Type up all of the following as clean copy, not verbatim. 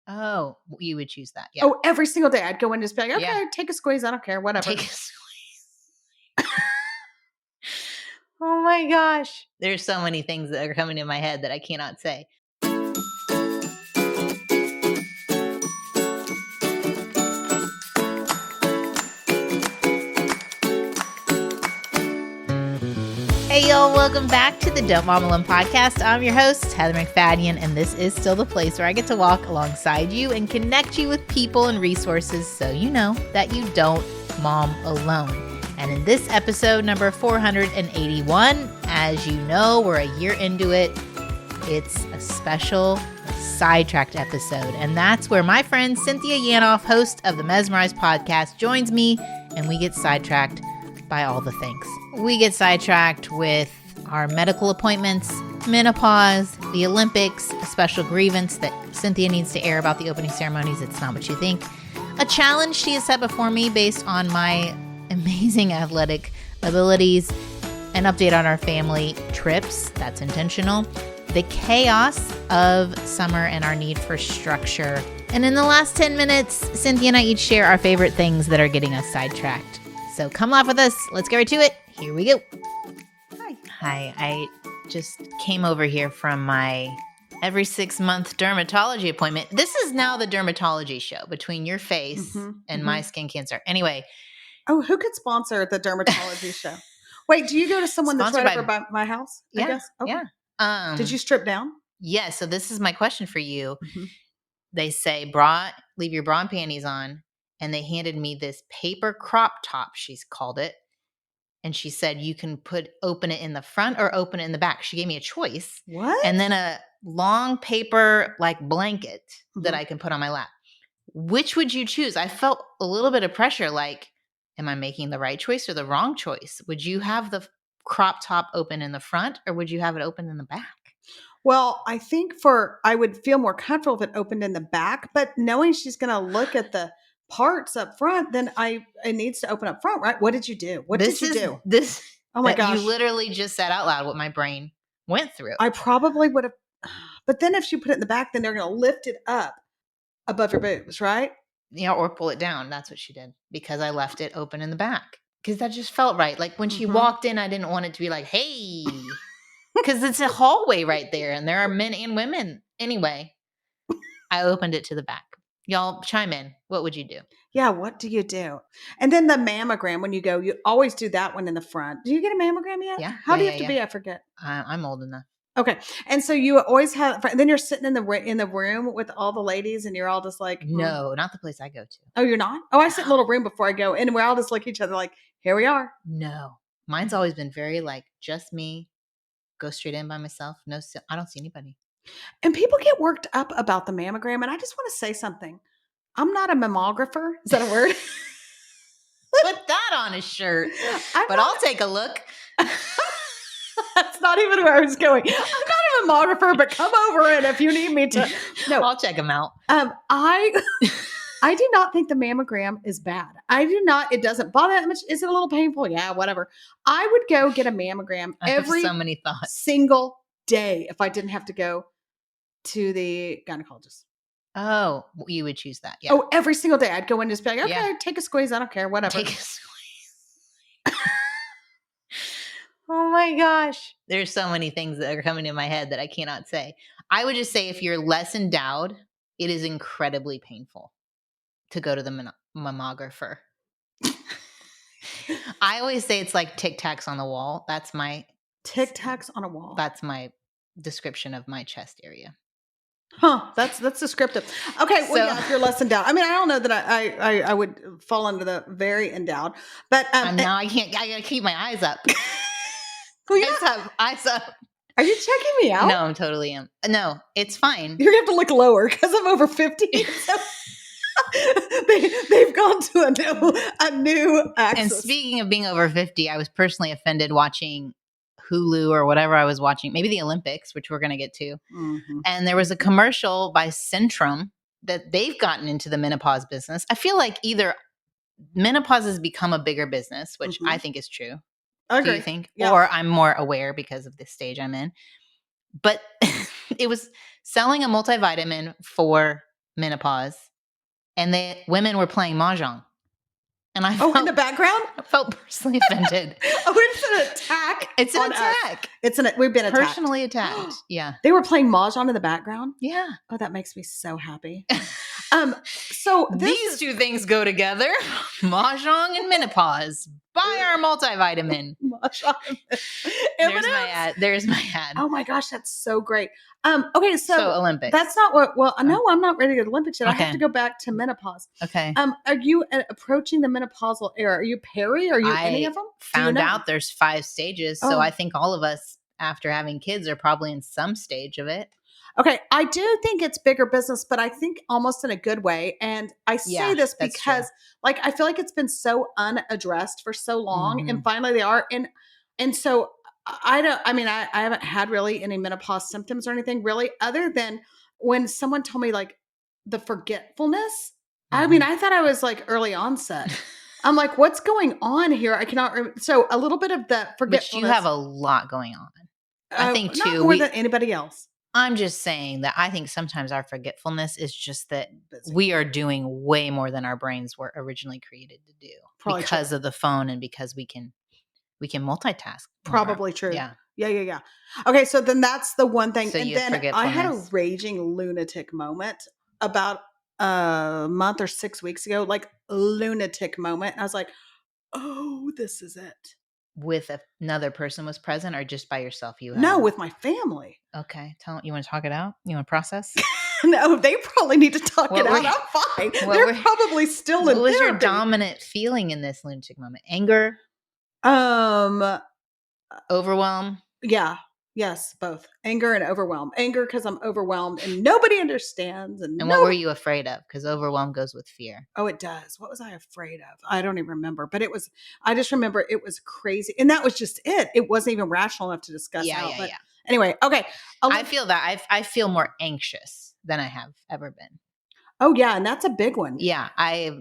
Oh, you would choose that. Yeah. Oh, every single day. I'd go in and just be like, okay, Yeah. take a squeeze. I don't care. Whatever. Take a squeeze. Oh my gosh. There's so many things that are coming to my head that I cannot say. Hey y'all, welcome back to the Don't Mom Alone podcast. I'm your host, Heather McFadden, and this is still the place where I get to walk alongside you and connect you with people and resources so you know that you don't mom alone. And in this episode, number 481, as you know, we're a year into it. It's a special Sidetracked episode, and that's where my friend Cynthia Yanoff, host of the Mesmerized podcast, joins me, and we get sidetracked by all the things. We get sidetracked with our medical appointments, menopause, the Olympics, a special grievance that Cynthia needs to air about the opening ceremonies. It's not what you think. A challenge she has set before me based on my amazing athletic abilities. An update on our family trips. That's intentional. The chaos of summer and our need for structure. And in the last 10 minutes, Cynthia and I each share our favorite things that are getting us sidetracked. So come laugh with us. Let's get right to it. Here we go. Hi. I just came over here from my every 6-month dermatology appointment. This is now the dermatology show between your face and my skin cancer. Anyway. Oh, who could sponsor the dermatology show? Wait, do you go to someone that's right over by my house? Yeah, I guess. Okay. Yeah. Did you strip down? Yeah. So this is my question for you. They say leave your bra and panties on. And they handed me this paper crop top, she's called it. And she said, you can open it in the front or open it in the back. She gave me a choice. What? And then a long paper blanket that I can put on my lap. Which would you choose? I felt a little bit of pressure. Am I making the right choice or the wrong choice? Would you have the crop top open in the front or would you have it open in the back? Well, I think I would feel more comfortable if it opened in the back, but knowing she's going to look at the parts up front, then it needs to open up front, right? What did you do? What did you do? Oh my gosh. You literally just said out loud what my brain went through. I probably would have, but then if she put it in the back, then they're going to lift it up above your boobs, right? Yeah, or pull it down. That's what she did because I left it open in the back because that just felt right. Like when she walked in, I didn't want it to be like, hey, because it's a hallway right there and there are men and women. Anyway, I opened it to the back. Y'all chime in. What would you do? Yeah, what do you do? And then the mammogram, when you go, you always do that one in the front. Do you get a mammogram yet? Yeah. How do you have to be? I forget. I'm old enough. Okay. And so you always have, and then you're sitting in the room with all the ladies and you're all just like, no, not the place I go to. Oh, you're not? Oh, I sit in a little room before I go and we're all just look at each other like, here we are. No, mine's always been very just me, go straight in by myself. No, I don't see anybody. And people get worked up about the mammogram. And I just want to say something. I'm not a mammographer. Is that a word? Put that on a shirt. I'll take a look. That's not even where I was going. I'm not a mammographer, but come over and if you need me to. No, I'll check them out. I do not think the mammogram is bad. I do not. It doesn't bother that much. Is it a little painful? Yeah, whatever. I would go get a mammogram every so many thoughts. Single day if I didn't have to go to the gynecologist. Oh, you would choose that. Yeah. Oh, every single day. I'd go in and just be like, okay, take a squeeze. I don't care. Whatever. Take a squeeze. Oh my gosh. There's so many things that are coming in my head that I cannot say. I would just say if you're less endowed, it is incredibly painful to go to the mammographer. I always say it's like Tic Tacs on the wall. That's my Tic Tacs on a wall. That's my description of my chest area. Huh. That's descriptive. Okay. Well, yeah, if you're less endowed. I mean, I don't know that I would fall under the very endowed, but now I gotta keep my eyes up. Eyes up. Are you checking me out? No, I'm totally am. No, it's fine. You're gonna have to look lower because I'm over 50. So they've gone to a new axis. And speaking of being over 50, I was personally offended watching Hulu or whatever I was watching, maybe the Olympics, which we're going to get to. And there was a commercial by Centrum that they've gotten into the menopause business. I feel like either menopause has become a bigger business, which I think is true. Do you think? Yeah. Or I'm more aware because of the stage I'm in. But it was selling a multivitamin for menopause, and women were playing mahjong. And I in the background? I felt personally offended. It's an attack. It's an attack. We've been attacked. Personally attacked. Yeah. They were playing mahjong in the background? Yeah. Oh, that makes me so happy. So these two things go together. Mahjong and menopause. Buy our multivitamin. There's my ad. There's my ad. Oh my gosh, that's so great. Okay, so Olympics. That's not what. Well, no, I'm not ready to go to Olympics yet. Okay. I have to go back to menopause. Okay. Are you approaching the menopausal era? Are you peri? Are you any of them? Found out there's 5 stages, so I think all of us after having kids are probably in some stage of it. Okay, I do think it's bigger business, but I think almost in a good way. And I say this because, like, I feel like it's been so unaddressed for so long, and finally they are. And so I haven't had really any menopause symptoms or anything really, other than when someone told me like the forgetfulness. I mean, I thought I was like early onset. I'm like, what's going on here? I cannot remember. So a little bit of the forgetfulness. But you have a lot going on. I think too. Not more than anybody else. I'm just saying that I think sometimes our forgetfulness is just that we are doing way more than our brains were originally created to do. Probably because of the phone and because we can multitask. Probably true. Yeah. Yeah. Okay, so then that's the one thing. So and then I had a raging lunatic moment about a month or 6 weeks ago, like lunatic moment. And I was like, oh, this is it. With another person was present or just by yourself? No, with my family. Okay. You want to talk it out? You want to process? No, they probably need to talk it out. I'm fine. They're probably still in therapy. What was your dominant feeling in this lunatic moment? Anger? Overwhelm? Yeah. Yes, both. Anger and overwhelm. Anger because I'm overwhelmed and nobody understands. And what were you afraid of? Because overwhelm goes with fear. Oh, it does. What was I afraid of? I don't even remember. But I just remember it was crazy. And that was just it. It wasn't even rational enough to discuss out. Yeah. Anyway, okay. I feel that. I feel more anxious than I have ever been. Oh, yeah. And that's a big one. Yeah. I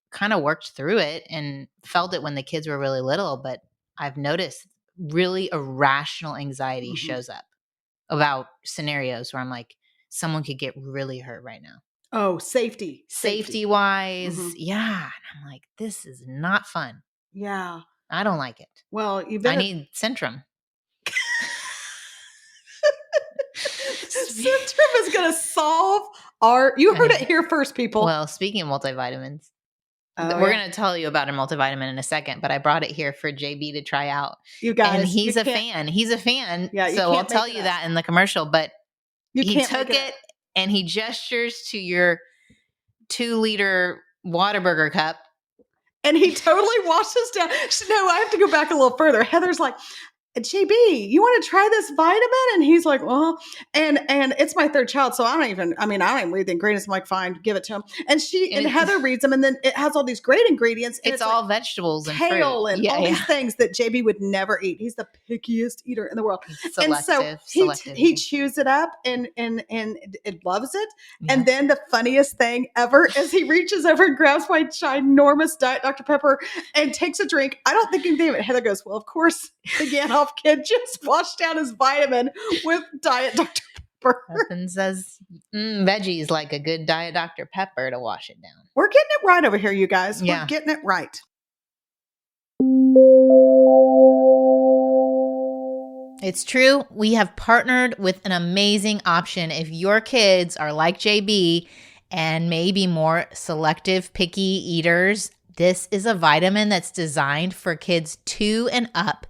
kind of worked through it and felt it when the kids were really little. But I've noticed really irrational anxiety shows up about scenarios where I'm like, someone could get really hurt right now. Oh, safety wise. Yeah. And I'm like, this is not fun. Yeah. I don't like it. Well, I need Centrum. Centrum is going to solve you heard it here first, people. Well, speaking of multivitamins, we're going to tell you about a multivitamin in a second, but I brought it here for JB to try out. You guys. And he's a fan. He's a fan. Yeah, so I'll tell you that in the commercial, but he took it and he gestures to your 2-liter Whataburger cup. And he totally washes down. No, I have to go back a little further. Heather's like, JB, you want to try this vitamin? And he's like, well, and it's my 3rd child. So I don't even read the ingredients. I'm like, fine, give it to him. And Heather reads them. And then it has all these great ingredients. It's all like vegetables and kale fruit. And all these things that JB would never eat. He's the pickiest eater in the world. Selective. And so he chews it up and it loves it. Yeah. And then the funniest thing ever is he reaches over and grabs my ginormous Diet Dr. Pepper and takes a drink. I don't think anything of it. Heather goes, well, of course, again, kid just washed down his vitamin with Diet Dr. Pepper. Nothing says veggies like a good Diet Dr. Pepper to wash it down. We're getting it right over here, you guys. We're getting it right. It's true. We have partnered with an amazing option. If your kids are like JB and maybe more selective, picky eaters, this is a vitamin that's designed for kids 2 and up.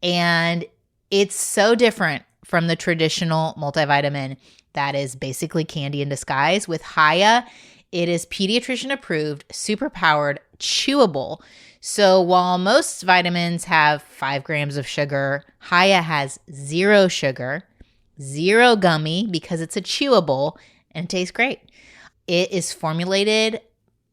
And it's so different from the traditional multivitamin that is basically candy in disguise. With Hiya, it is pediatrician approved, super powered, chewable. So while most vitamins have 5 grams of sugar, Hiya has 0 sugar, 0 gummy because it's a chewable and it tastes great. It is formulated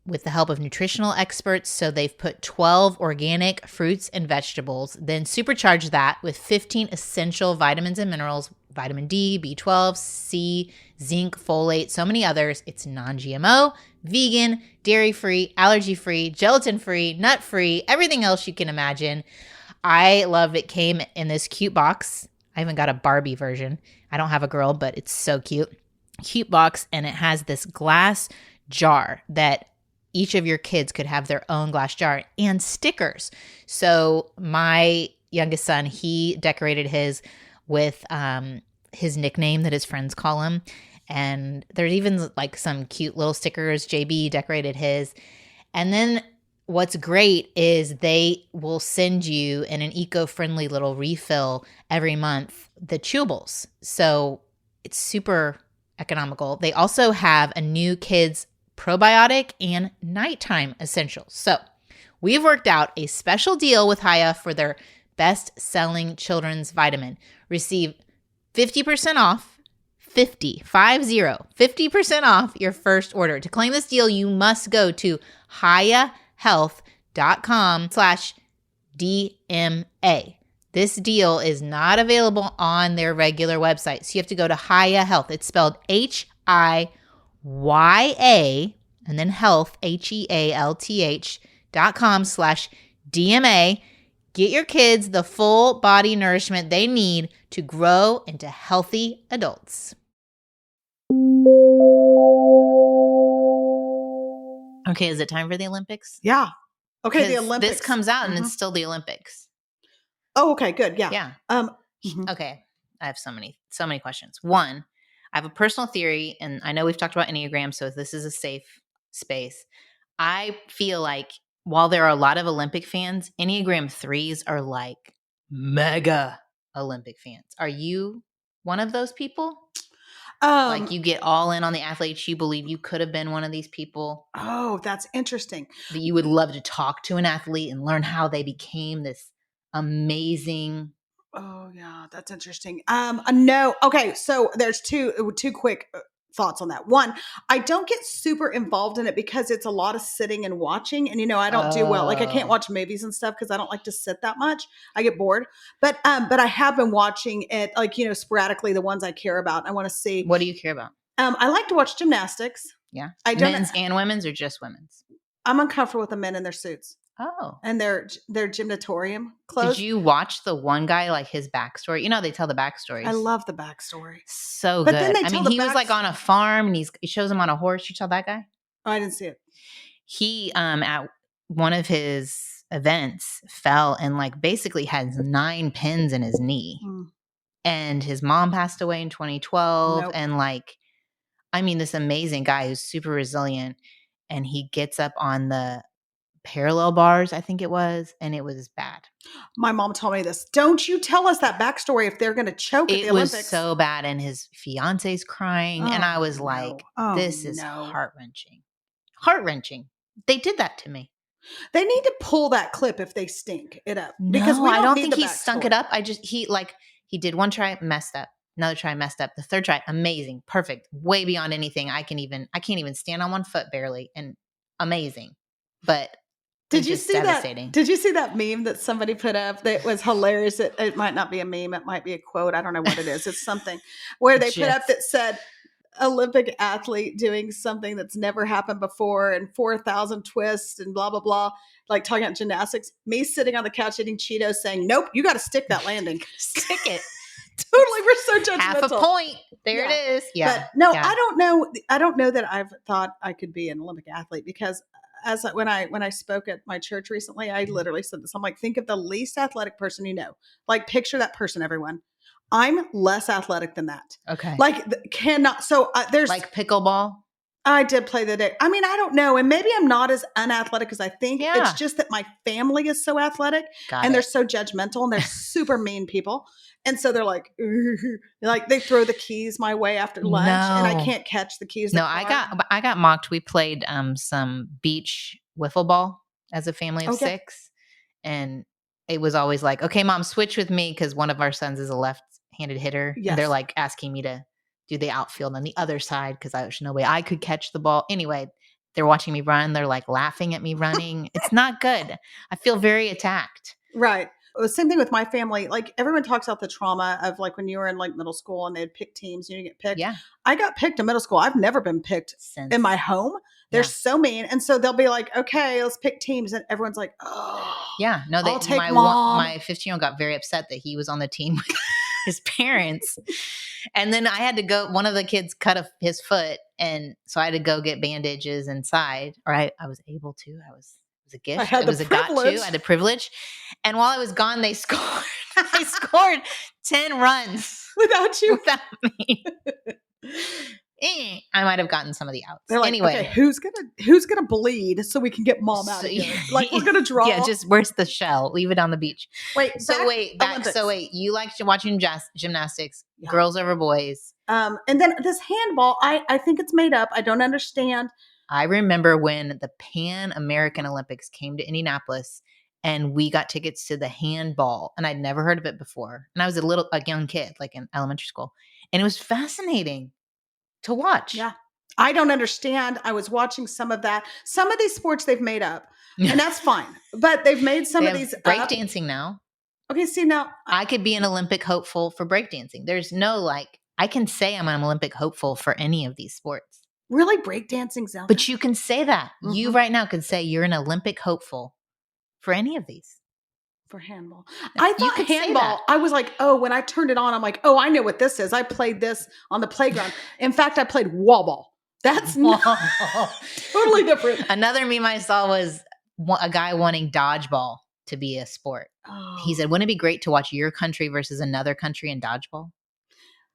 with the help of nutritional experts. So they've put 12 organic fruits and vegetables, then supercharged that with 15 essential vitamins and minerals, vitamin D, B12, C, zinc, folate, so many others. It's non-GMO, vegan, dairy-free, allergy-free, gelatin-free, nut-free, everything else you can imagine. I love it. Came in this cute box. I even got a Barbie version. I don't have a girl, but it's so cute. cute box, and it has this glass jar that each of your kids could have their own glass jar and stickers. So my youngest son, he decorated his with his nickname that his friends call him. And there's even like some cute little stickers. JB decorated his. And then what's great is they will send you in an eco-friendly little refill every month, the chewables. So it's super economical. They also have a new kids probiotic and nighttime essentials. So we've worked out a special deal with Hiya for their best-selling children's vitamin. Receive 50% off, 50% off your first order. To claim this deal, you must go to hiyahealth.com/DMA. This deal is not available on their regular website. So you have to go to Hiya Health. It's spelled HIYA and then health, HEALTH.com/DMA. Get your kids the full body nourishment they need to grow into healthy adults. Okay, is it time for the Olympics? Yeah. Okay, the Olympics. This comes out and it's still the Olympics. Oh, okay, good. Yeah. Yeah. Okay, I have so many questions. One, I have a personal theory, and I know we've talked about Enneagrams, so this is a safe space. I feel like while there are a lot of Olympic fans, Enneagram 3s are like mega Olympic fans. Are you one of those people? Like you get all in on the athletes. You believe you could have been one of these people. Oh, that's interesting. That you would love to talk to an athlete and learn how they became this amazing. Oh, yeah, that's interesting. No. Okay, so there's two quick thoughts on that. One, I don't get super involved in it because it's a lot of sitting and watching, and I don't do well. Like I can't watch movies and stuff because I don't like to sit that much. I get bored. But I have been watching it, like sporadically, the ones I care about. I want to see. What do you care about? I like to watch gymnastics. Yeah, men's and women's, or just women's? I'm uncomfortable with the men in their suits. Oh. And their gymnatorium clothes. Did you watch the one guy, like his backstory? They tell the backstories. I love the backstory. So good. Then he was like on a farm and he shows him on a horse. You saw that guy? Oh, I didn't see it. He, at one of his events, fell and like basically has 9 pins in his knee. And his mom passed away in 2012. Nope. And this amazing guy who's super resilient. And he gets up on the parallel bars, I think it was, and it was bad. My mom told me this. Don't you tell us that backstory if they're going to choke at the Olympics. It was so bad, and his fiance's crying, and I was like, this is heart-wrenching. Heart-wrenching. They did that to me. They need to pull that clip if they stink it up. Because I don't think he stunk it up. He did one try, messed up. Another try, messed up. The third try, amazing, perfect, way beyond anything I can't even stand on one foot barely, and amazing. But did you see that? Did you see that meme that somebody put up that was hilarious? It might not be a meme. It might be a quote. I don't know what it is. It's something where they put up that said, Olympic athlete doing something that's never happened before and 4,000 twists and blah, blah, blah. Like talking about gymnastics. Me sitting on the couch eating Cheetos saying, nope, you got to stick that landing. Stick it. Totally. We're so judgmental. Half a point. There it is. Yeah. But no, yeah. I don't know. I don't know that I've thought I could be an Olympic athlete because when I spoke at my church recently, I literally said this. I'm like, think of the least athletic person you know. Like, picture that person, everyone. I'm less athletic than that. Okay. Cannot. So there's like pickleball. I did play the day. I mean, I don't know. And maybe I'm not as unathletic as I think. Yeah. It's just that my family is so athletic they're so judgmental and they're super mean people. And so they're like they throw the keys my way after lunch and I can't catch the keys. No, I got mocked. We played some beach wiffle ball as a family of 6. And it was always like, okay, mom, switch with me. Cause one of our sons is a left-handed hitter. Yes. And they're like asking me to do the outfield on the other side. Cause there's no way I could catch the ball. Anyway, they're watching me run. They're like laughing at me running. It's not good. I feel very attacked. Right. It was the same thing with my family. Like everyone talks about the trauma of like when you were in like middle school and they'd pick teams and you get picked. Yeah. I got picked in middle school. I've never been picked in my home. They're so mean. And so they'll be like, okay, let's pick teams. And everyone's like, oh. Yeah. No, my 15-year-old got very upset that he was on the team with his parents. And then I had to go, one of the kids cut his foot. And so I had to go get bandages inside, or I was able to. It was a gift. I had it was the a got to. privilege. I had the privilege. And while I was gone, they scored. They scored 10 runs without you. Without me. I might have gotten some of the outs. They're like, anyway, okay, who's gonna bleed so we can get mom out of here? Like, we're gonna draw. Yeah, just where's the shell? Leave it on the beach. Wait, you like watching gymnastics, girls over boys. And then this handball, I think it's made up. I don't understand. I remember when the Pan American Olympics came to Indianapolis, and we got tickets to the handball, and I'd never heard of it before. And I was a young kid, like in elementary school, and it was fascinating to watch. Yeah. I don't understand. I was watching some of that. Some of these sports they've made up, and that's fine. But they've made some of these breakdancing now. Okay, see now I could be an Olympic hopeful for breakdancing. There's no I can say I'm an Olympic hopeful for any of these sports. Really, breakdancing's out. But you can say that. Mm-hmm. You right now could say you're an Olympic hopeful for any of these. For handball. I thought handball, I was like, oh, when I turned it on, I'm like, oh, I know what this is. I played this on the playground. In fact, I played wall ball. That's totally different. Another meme I saw was a guy wanting dodgeball to be a sport. Oh. He said, wouldn't it be great to watch your country versus another country in dodgeball?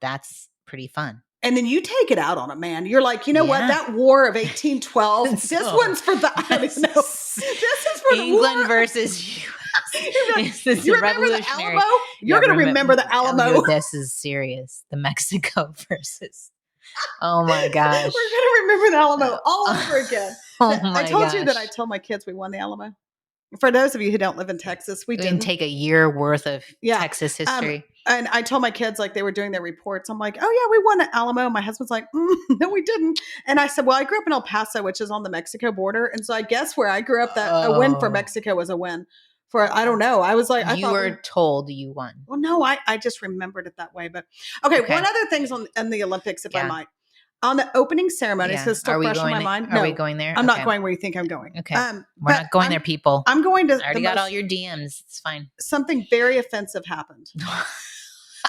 That's pretty fun. And then you take it out on a man. You're like, you know what? That war of 1812, this one's for the, I don't know. This is for England versus U.S. This you remember the Alamo? You're going to remember the Alamo. This is serious. The Mexico versus. Oh my gosh. We're going to remember the Alamo all over again. I told you that I told my kids we won the Alamo. For those of you who don't live in Texas, we didn't take a year worth of Texas history. And I told my kids, like, they were doing their reports. I'm like, oh yeah, we won the Alamo. My husband's like, no, we didn't. And I said, well, I grew up in El Paso, which is on the Mexico border. And so I guess where I grew up, that a win for Mexico was a win. For, I don't know. I was like, you were told you won. Well, no, I just remembered it that way. But okay. One other thing's on the Olympics, if I might. On the opening ceremony, so it's still fresh in my mind. Are we going there? I'm not going where you think I'm going. Okay. We're not going there, people. I'm going to. I already got all your DMs. It's fine. Something very offensive happened.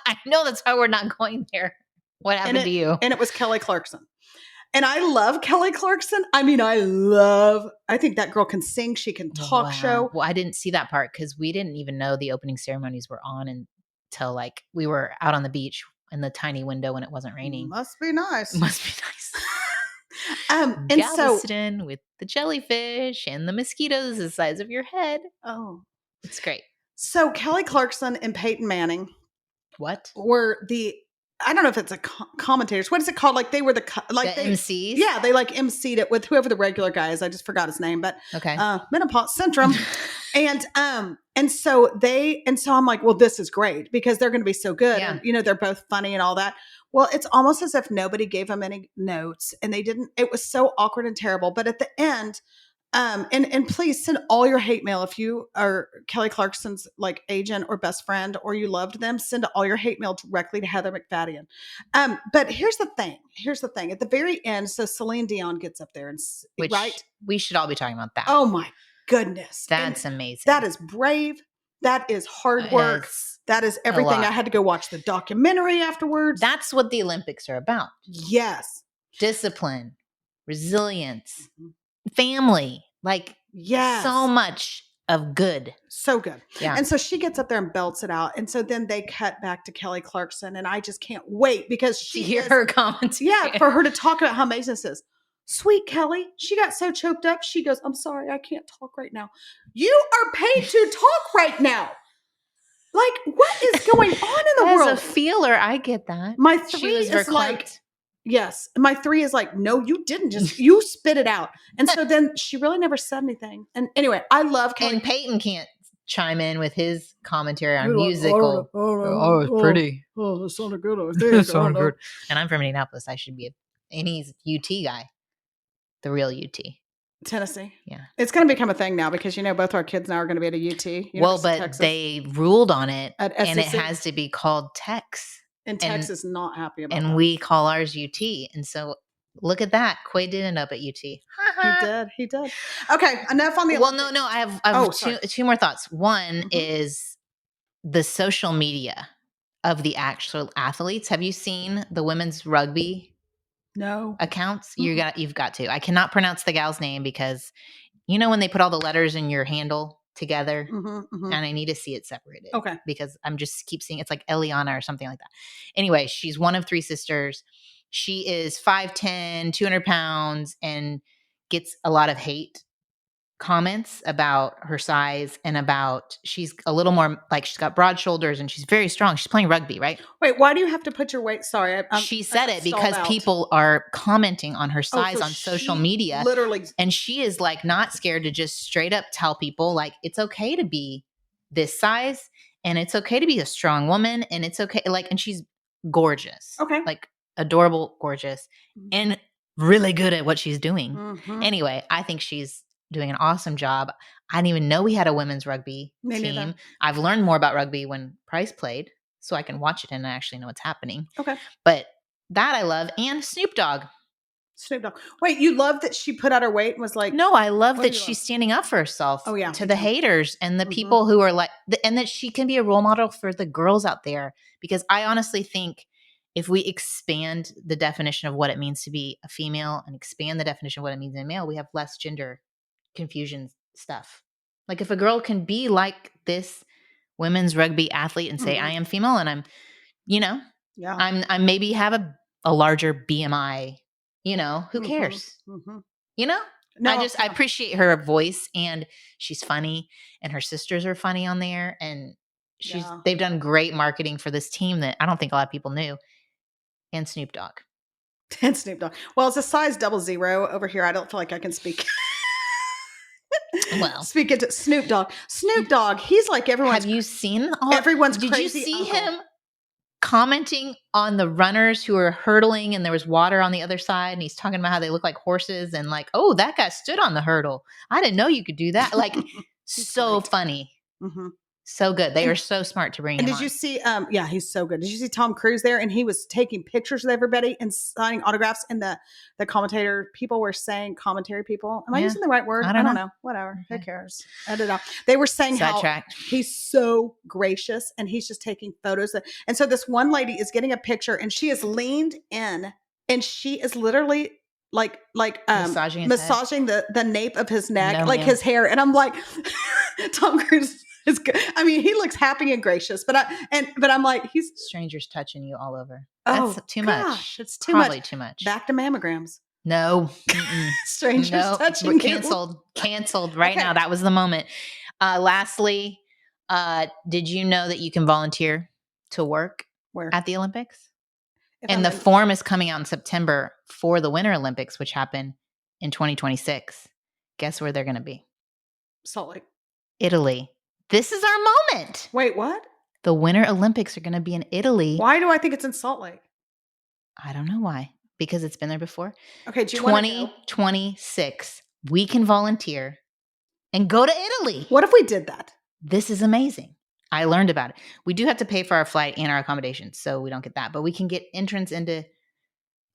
I know, that's why we're not going there. What happened to you? And it was Kelly Clarkson. And I love Kelly Clarkson. I mean, I think that girl can sing. She can talk show. Well, I didn't see that part because we didn't even know the opening ceremonies were on until like we were out on the beach in the tiny window when it wasn't raining. Must be nice. And Galveston with the jellyfish and the mosquitoes the size of your head. Oh, it's great. So Kelly Clarkson and Peyton Manning. What? Were I don't know if it's a commentators. What is it called? Like they were the MCs. Yeah, they like MC'd it with whoever the regular guy is. I just forgot his name, but okay. Menopause syndrome, and so I'm like, well, this is great because they're going to be so good. Yeah. And, they're both funny and all that. Well, it's almost as if nobody gave them any notes, and they didn't. It was so awkward and terrible. But at the end. And please send all your hate mail if you are Kelly Clarkson's like agent or best friend or you loved them. Send all your hate mail directly to Heather McFadden. But here's the thing. At the very end, so Celine Dion gets up there and right. We should all be talking about that. Oh my goodness, that's amazing. That is brave. That is hard work. That is everything. I had to go watch the documentary afterwards. That's what the Olympics are about. Yes, discipline, resilience. Mm-hmm. Family, so much of good. So good. Yeah. And so she gets up there and belts it out. And so then they cut back to Kelly Clarkson. And I just can't wait because she hear her comments. Yeah, for her to talk about how amazing this is. Sweet Kelly. She got so choked up. She goes, I'm sorry, I can't talk right now. You are paid to talk right now. Like, what is going on in the world? As a feeler, I get that. My 3 is like... Yes. My 3 is like, no, you didn't. Just, you spit it out. And so then she really never said anything. And anyway, I love Kelly. And Peyton can't chime in with his commentary on musical. Oh, it's pretty. Oh, that sounded good. It sounded good. And I'm from Indianapolis. I should be and he's UT guy. The real UT. Tennessee. Yeah. It's going to become a thing now because, both our kids now are going to be at a UT. Well, but Texas. They ruled on it. And it has to be called Tex. And Texas not happy about that. And we call ours UT. And so look at that. Quay did end up at UT. He did. Okay, enough on the Olympics. No. I have two more thoughts. One is the social media of the actual athletes. Have you seen the women's rugby accounts? You've got to. I cannot pronounce the gal's name because when they put all the letters in your handle together, and I need to see it separated. Okay. Because I'm just keep seeing it's like Eliana or something like that. Anyway, she's one of 3 sisters. She is 5'10", 200 pounds, and gets a lot of hate comments about her size and about she's a little more like she's got broad shoulders and she's very strong. She's playing rugby, right? Wait, why do you have to put your weight? Sorry. She said it because people are commenting on her size on social media. Literally. And she is like not scared to just straight up tell people like it's okay to be this size and it's okay to be a strong woman and it's okay. Like, and she's gorgeous. Okay. Like adorable, gorgeous, and really good at what she's doing. Anyway, I think she's doing an awesome job. I didn't even know we had a women's rugby team. Neither. I've learned more about rugby when Price played, so I can watch it and actually know what's happening. Okay. But that I love. And Snoop Dogg. Wait, you love that she put out her weight and was like... No, I love that she's standing up for herself to the haters and the people who are like... and that she can be a role model for the girls out there. Because I honestly think if we expand the definition of what it means to be a female and expand the definition of what it means to be a male, we have less gender confusion stuff. Like if a girl can be like this women's rugby athlete and say, I am female and I'm, I maybe have a larger BMI, who cares? No, I appreciate her voice and she's funny and her sisters are funny on there. And they've done great marketing for this team that I don't think a lot of people knew. And Snoop Dogg. Well, it's a size 00 over here. I don't feel like I can speak. Well, speaking to Snoop Dogg, he's like everyone's. Have you seen everyone's Did crazy you see uncle. him commenting on the runners who were hurdling and there was water on the other side and he's talking about how they look like horses and like, oh, that guy stood on the hurdle. I didn't know you could do that. Like so funny. So good. They are so smart to bring him on. And did you see, he's so good. Did you see Tom Cruise there? And he was taking pictures with everybody and signing autographs. And the commentator people were saying, commentary people. Am I using the right word? I don't know. Whatever. Okay. Who cares? I don't know. They were saying Sidetracked. How he's so gracious and he's just taking photos. And so this one lady is getting a picture and she is leaned in and she is literally like massaging the nape of his neck, his hair. And I'm like, Tom Cruise is good. I mean, he looks happy and gracious, but I'm like, he's strangers touching you all over. That's too much. It's too Probably much. Too much. Back to mammograms. No. Strangers touching you. Canceled right now. That was the moment. Lastly, did you know that you can volunteer to work at the Olympics? And the form is coming out in September for the Winter Olympics, which happen in 2026. Guess where they're going to be? Salt Lake. Italy. This is our moment. Wait, what? The Winter Olympics are going to be in Italy. Why do I think it's in Salt Lake? I don't know why. Because it's been there before. Okay, do you 2026. We can volunteer and go to Italy. What if we did that? This is amazing. I learned about it. We do have to pay for our flight and our accommodation, so we don't get that. But we can get entrance into,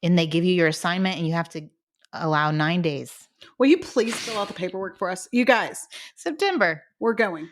and they give you your assignment, and you have to allow 9 days. Will you please fill out the paperwork for us? You guys. September. We're going.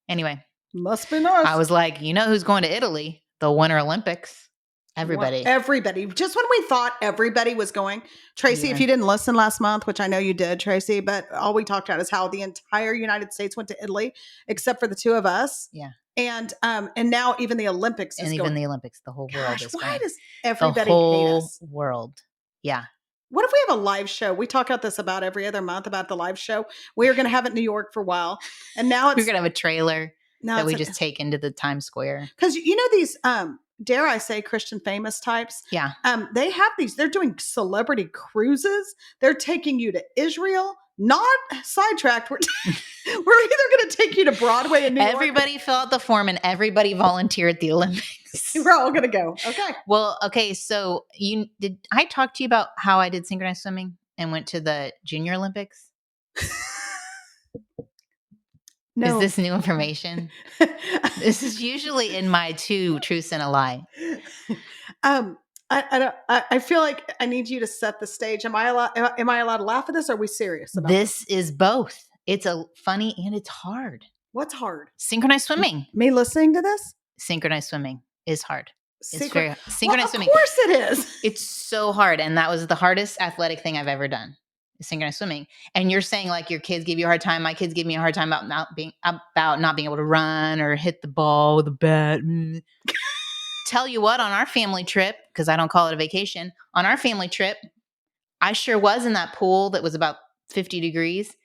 Anyway. Must be nice. I was like, who's going to Italy? The Winter Olympics. Everybody. Just when we thought everybody was going. Tracy, if you didn't listen last month, which I know you did, Tracy, but all we talked about is how the entire United States went to Italy, except for the two of us. Yeah. And now even the Olympics is going. And even the Olympics, the whole world is going. Why does everybody hate us? The whole world. Yeah. What if we have a live show? We talk about this about every other month about the live show. We are going to have it in New York for a while. And now we're going to have a trailer that we just take into the Times Square. Because these dare I say, Christian famous types. Yeah. They have these, they're doing celebrity cruises. They're taking you to Israel, not Sidetracked. We're either going to take you to Broadway in New York. Everybody fill out the form and everybody volunteer at the Olympics. We're all going to go. Okay. Well, okay. So did I talk to you about how I did synchronized swimming and went to the Junior Olympics? No. Is this new information? This is usually in my 2 truths and a lie. I feel like I need you to set the stage. Am I allowed to laugh at this? Or are we serious about this? Is both. It's funny and it's hard. What's hard? Synchronized swimming. Me listening to this? Synchronized swimming. is hard. It's Well, synchronized swimming. Of course it is. It's so hard. And that was the hardest athletic thing I've ever done, is synchronized swimming. And you're saying like your kids give you a hard time. My kids give me a hard time about not being able to run or hit the ball with a bat. Tell you what, on our family trip, because I don't call it a vacation, on our family trip, I sure was in that pool that was about 50 degrees,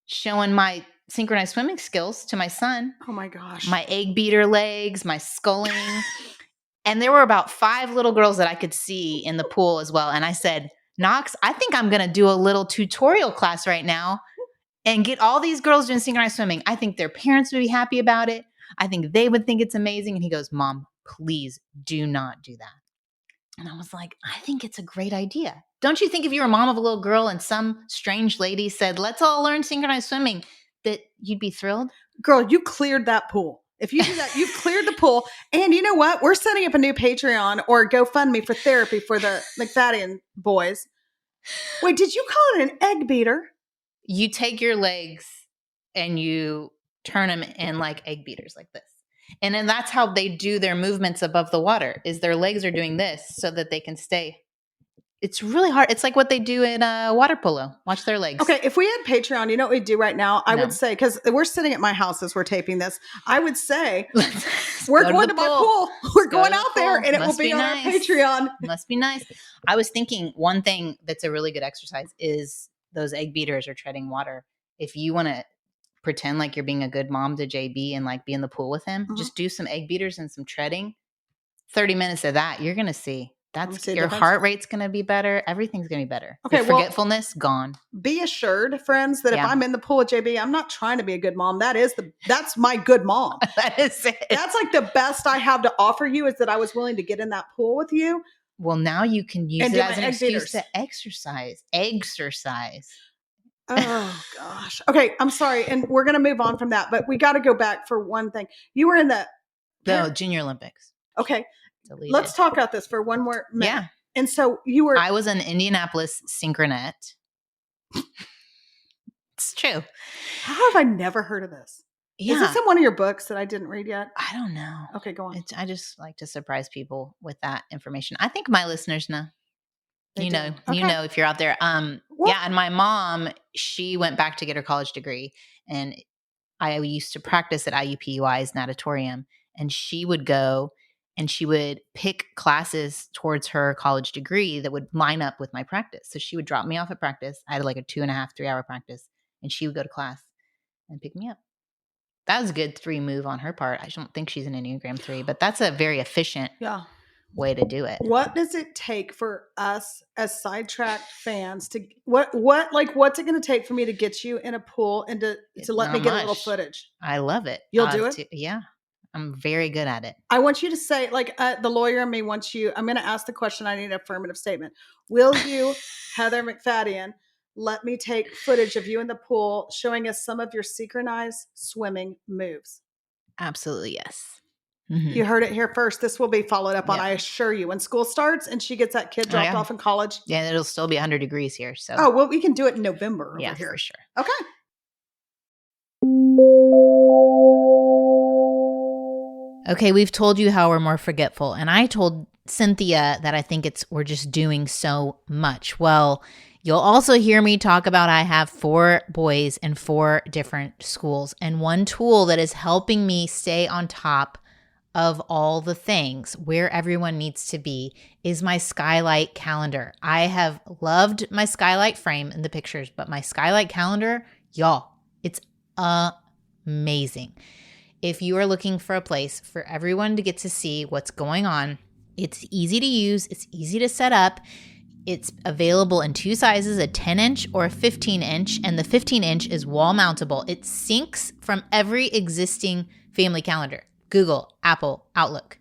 showing my synchronized swimming skills to my son. Oh my gosh. My egg beater legs, my sculling. And there were about 5 little girls that I could see in the pool as well. And I said, Knox, I think I'm going to do a little tutorial class right now and get all these girls doing synchronized swimming. I think their parents would be happy about it. I think they would think it's amazing. And he goes, Mom, please do not do that. And I was like, I think it's a great idea. Don't you think if you were a mom of a little girl and some strange lady said, let's all learn synchronized swimming, that you'd be thrilled? Girl, you cleared that pool. If you do that, you've cleared the pool. And you know what? We're setting up a new Patreon or GoFundMe for therapy for the McFadden boys. Wait, did you call it an egg beater? You take your legs and you turn them in like egg beaters like this. And then that's how they do their movements above the water, is their legs are doing this so that they can stay. It's really hard. It's like what they do in water polo. Watch their legs. Okay, if we had Patreon, you know what we'd do right now? I would say, because we're sitting at my house as we're taping this, I would say, we're going to my pool. We're going out there, and it will be on our Patreon. Must be nice. I was thinking one thing that's a really good exercise is those egg beaters or treading water. If you want to pretend like you're being a good mom to JB and like be in the pool with him, just do some egg beaters and some treading. 30 minutes of that, you're going to see. That's your heart rate's going to be better. Everything's going to be better. Okay, forgetfulness gone. Be assured, friends, that if I'm in the pool with JB, I'm not trying to be a good mom. That's my good mom. That is it. That's like the best I have to offer you, is that I was willing to get in that pool with you. Well, now you can use it as an excuse to exercise. Exercise. Oh gosh. Okay, I'm sorry, and we're going to move on from that, but we got to go back for one thing. You were in the Junior Olympics. Okay. Deleted. Let's talk about this for one more minute. Yeah. And so I was an Indianapolis synchronette. It's true. How have I never heard of this? Yeah. Is this in one of your books that I didn't read yet? I don't know. Okay, go on. I just like to surprise people with that information. I think my listeners know. You know if you're out there. And my mom, she went back to get her college degree, and I used to practice at IUPUI's natatorium, and she would go and she would pick classes towards her college degree that would line up with my practice. So she would drop me off at practice. I had like a 2.5, 3 hour practice, and she would go to class and pick me up. That was a good 3 move on her part. I don't think she's an Enneagram 3, but that's a very efficient way to do it. What does it take for us as Sidetracked fans to what's it going to take for me to get you in a pool and to let me get a little footage? I love it. You'll do it? Yeah. I'm very good at it. I want you to say, the lawyer in me wants you, I'm going to ask the question. I need an affirmative statement. Will you, Heather McFadden, let me take footage of you in the pool showing us some of your synchronized swimming moves? Absolutely, yes. Mm-hmm. You heard it here first. This will be followed up on, I assure you, when school starts and she gets that kid dropped off in college. Yeah, it'll still be 100 degrees here. So. Oh, well, we can do it in November over here. For sure. Okay. Okay, we've told you how we're more forgetful. And I told Cynthia that I think we're just doing so much. Well, you'll also hear me talk about I have 4 boys in 4 different schools. And one tool that is helping me stay on top of all the things where everyone needs to be is my skylight calendar. I have loved my skylight frame in the pictures, but my skylight calendar, y'all, it's amazing. If you are looking for a place for everyone to get to see what's going on, it's easy to use, it's easy to set up. It's available in 2 sizes, a 10-inch or a 15-inch, and the 15-inch is wall mountable. It syncs from every existing family calendar, Google, Apple, Outlook.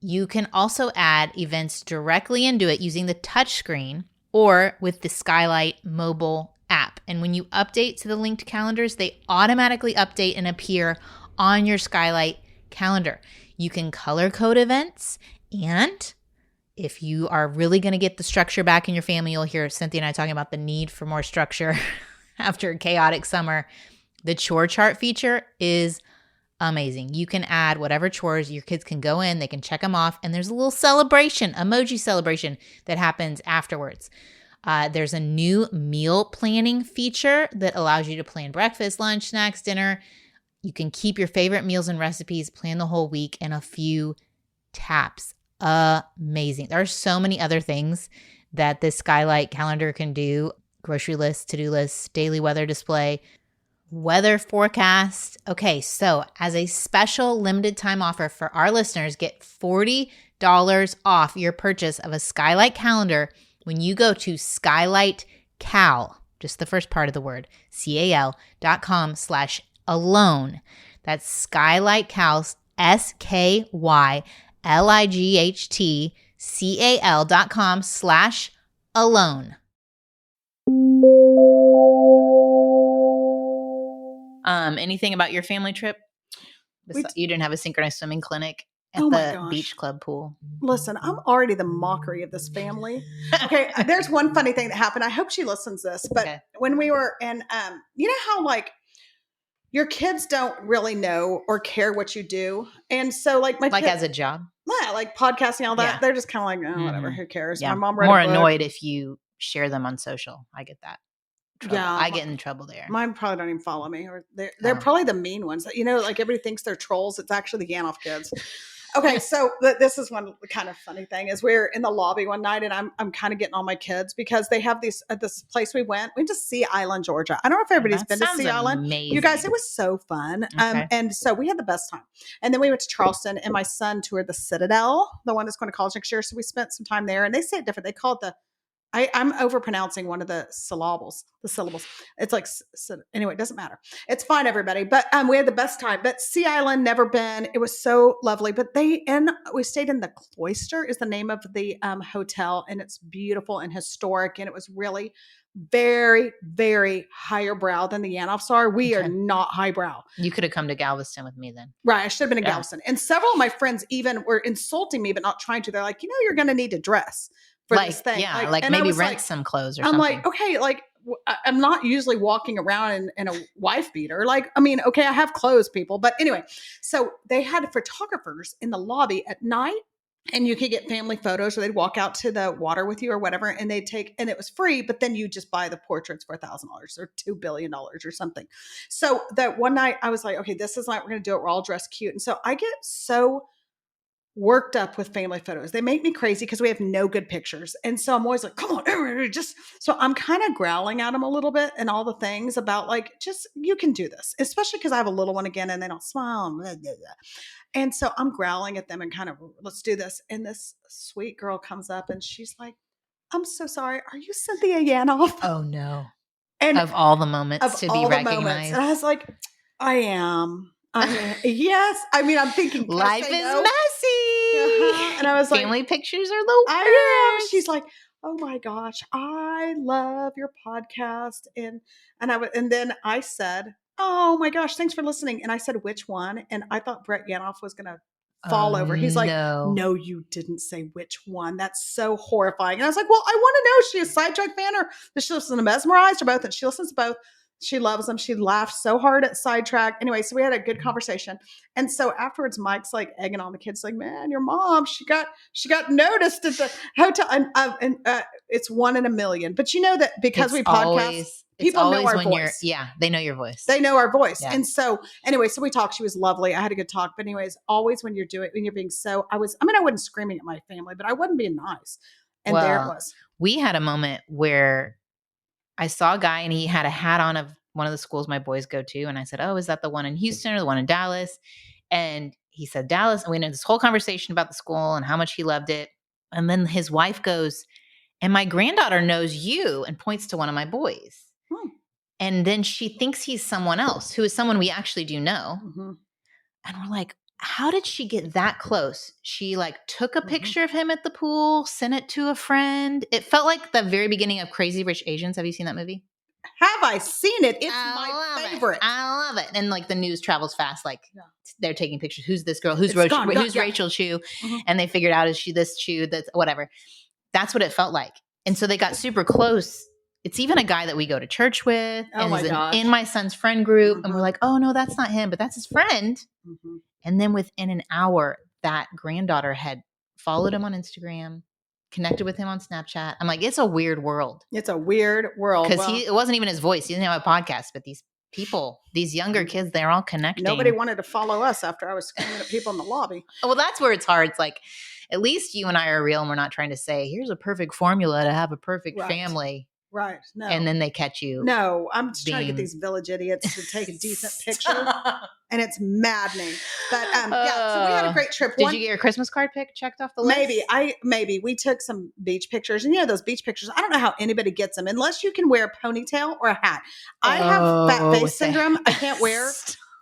You can also add events directly into it using the touchscreen or with the Skylight mobile app. And when you update to the linked calendars, they automatically update and appear on your Skylight calendar. You can color code events, and if you are really going to get the structure back in your family, you'll hear Cynthia and I talking about the need for more structure after a chaotic summer. The chore chart feature is amazing. You can add whatever chores. Your kids can go in, they can check them off, and there's a little celebration, emoji celebration that happens afterwards. There's a new meal planning feature that allows you to plan breakfast, lunch, snacks, dinner. You can keep your favorite meals and recipes, plan the whole week in a few taps. Amazing. There are so many other things that this Skylight calendar can do. Grocery lists, to-do lists, daily weather display, weather forecast. Okay, so as a special limited time offer for our listeners, get $40 off your purchase of a Skylight calendar when you go to SkylightCal, just the first part of the word, CAL.com/alone. That's SkylightCal, SkylightCal.com/alone. Anything about your family trip? You didn't have a synchronized swimming clinic at the beach club pool? Listen, I'm already the mockery of this family. Okay, there's one funny thing that happened. I hope she listens to this. But when we were in, you know how like your kids don't really know or care what you do, and so like as a job, yeah, like podcasting, all that. Yeah. They're just kind of like, oh, whatever, who cares? Yeah. My mom read more a book. Annoyed if you share them on social. I get that. Trouble. Yeah, I get in trouble there. Mine probably don't even follow me, or they're probably the mean ones. You know, like everybody thinks they're trolls. It's actually the Yanoff kids. Okay, so this is one kind of funny thing is we're in the lobby one night and I'm kind of getting all my kids because they have these at this place we went to Sea Island, Georgia. I don't know if everybody's been to Sea Island. Amazing. You guys, it was so fun. Okay. And so we had the best time. And then we went to Charleston and my son toured the Citadel, the one that's going to college next year. So we spent some time there and they say it different. They call it the I'm overpronouncing one of the syllables. It's like, anyway, it doesn't matter. It's fine, everybody. But we had the best time. But Sea Island, never been. It was so lovely. But we stayed in the Cloister is the name of the hotel. And it's beautiful and historic. And it was really very, very higher brow than the Yanoffs are. We are not highbrow. You could have come to Galveston with me then. Right. I should have been in Galveston. And several of my friends even were insulting me, but not trying to. They're like, you're going to need to dress for this thing. Yeah, like maybe rent some clothes or something. I'm like, okay, like I'm not usually walking around in a wife beater. Like, I mean, okay, I have clothes, people. But anyway, so they had photographers in the lobby at night and you could get family photos or they'd walk out to the water with you or whatever. And they'd and it was free, but then you just buy the portraits for $1,000 or $2 billion or something. So that one night I was like, okay, this is like, we're going to do it. We're all dressed cute. And so I get so worked up with family photos. They make me crazy because we have no good pictures. And so I'm always like, come on, so I'm kind of growling at them a little bit and all the things about like, just, you can do this, especially because I have a little one again and they don't smile. And, blah, blah, blah. And so I'm growling at them and kind of, let's do this. And this sweet girl comes up and she's like, I'm so sorry. Are you Cynthia Yanoff? Oh no. And of all the moments to be recognized. And I was like, I am. Yes. I mean, I'm thinking life is messy. And I was like, family pictures are the worst. I am. She's like, oh my gosh, I love your podcast. And then I said, oh my gosh, thanks for listening. And I said, which one? And I thought Brett Yanoff was going to fall over. He's like, no, you didn't say which one. That's so horrifying. And I was like, well, I want to know, is she a Sidetracked fan or does she listen to Mesmerized or both? And she listens to both. She loves them. She laughed so hard at Sidetracked. Anyway, so we had a good conversation. And so afterwards, Mike's like egging on the kids, like, man, your mom, she got noticed at the hotel. And it's 1 in a million. But you know that because we podcast, people know our voice. They know your voice. They know our voice. Yeah. And so anyway, so we talked. She was lovely. I had a good talk. But anyways, always when you're being so, I wasn't screaming at my family, but I wasn't being nice. And there it was. We had a moment where I saw a guy and he had a hat on of one of the schools my boys go to. And I said, oh, is that the one in Houston or the one in Dallas? And he said, Dallas. And we had this whole conversation about the school and how much he loved it. And then his wife goes, and my granddaughter knows you, and points to one of my boys. And then she thinks he's someone else who is someone we actually do know. Mm-hmm. And we're like, how did she get that close? She like took a picture of him at the pool, sent it to a friend. It felt like the very beginning of Crazy Rich Asians. Have you seen that movie? Have I seen it? It's my favorite. I love it. And like the news travels fast. Like they're taking pictures. Who's this girl? Who's Rachel Chu? Mm-hmm. And they figured out, is she this Chu? That's whatever. That's what it felt like. And so they got super close it's even a guy that we go to church with Oh and my is gosh. in my son's friend group. And we're Mhm. like, oh no, that's not him, but that's his friend. Mhm. And then within an hour, that granddaughter had followed him on Instagram, connected with him on Snapchat. I'm like, it's a weird world. It's a weird world. Because it wasn't even his voice. He didn't have a podcast, but these people, these younger kids, they're all connecting. Nobody wanted to follow us after I was screaming at people in the lobby. Well, that's where it's hard. It's like, at least you and I are real and we're not trying to say, here's a perfect formula to have a perfect family. Right. No. And then they catch you. No, I'm just trying to get these village idiots to take a decent picture. And it's maddening. But yeah, so we had a great trip. Did you get your Christmas card pick checked off the list? Maybe. We took some beach pictures. And those beach pictures, I don't know how anybody gets them unless you can wear a ponytail or a hat. I have fat face syndrome. I can't wear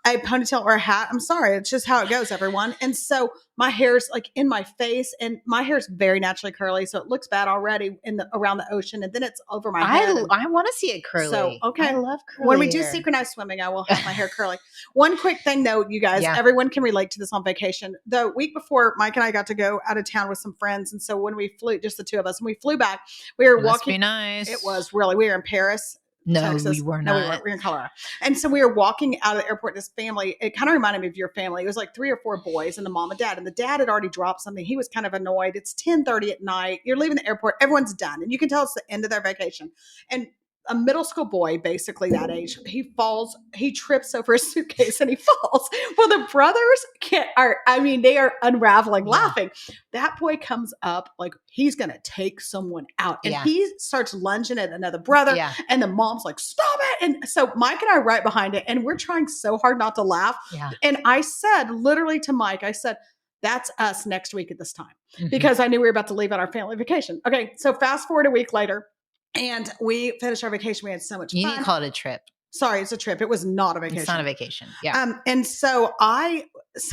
a ponytail or a hat. I'm sorry. It's just how it goes, everyone. And so my hair's like in my face, and my hair's very naturally curly. So it looks bad already around the ocean. And then it's over my head. I want to see it curly. So, okay. I love curly When we do hair. synchronized swimming, I will have my hair curly. One quick thing though, you guys, everyone can relate to this on vacation. The week before, Mike and I got to go out of town with some friends. And so when we flew, just the two of us, and we flew back, we were walking. Must be nice. It was really, we were in Paris. No, Texas. we were not. No, we weren't. We were in Colorado. And so we were walking out of the airport. This family, it kind of reminded me of your family. It was like 3 or 4 boys and the mom and dad. And the dad had already dropped something. He was kind of annoyed. It's 10:30 at night. You're leaving the airport. Everyone's done. And you can tell it's the end of their vacation. And a middle school boy, basically that age, he trips over a suitcase and he falls. Well, the brothers they are unraveling, laughing. That boy comes up like he's going to take someone out. And he starts lunging at another brother. Yeah. And the mom's like, stop it. And so Mike and I are right behind it. And we're trying so hard not to laugh. Yeah. And I said literally to Mike, I said, that's us next week at this time. Mm-hmm. Because I knew we were about to leave on our family vacation. Okay. So fast forward a week later. And we finished our vacation. We had so much fun. You need to call it a trip. Sorry, it's a trip. It was not a vacation. It's not a vacation. Yeah. And so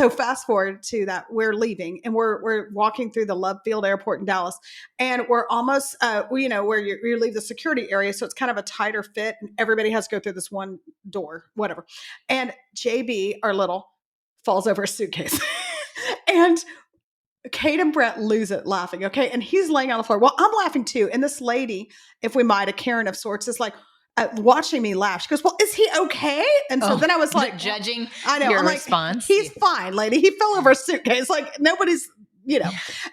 fast forward to that, we're leaving and we're walking through the Love Field Airport in Dallas, and we're almost, where you leave the security area. So it's kind of a tighter fit and everybody has to go through this one door, whatever. And JB, our little, falls over a suitcase and Kate and Brett lose it laughing. Okay. And he's laying on the floor. Well, I'm laughing too. And this lady, if we might, a Karen of sorts, is like watching me laugh. She goes, well, is he okay? And so then I was like, judging your response. He's fine, lady. He fell over a suitcase. Like nobody's,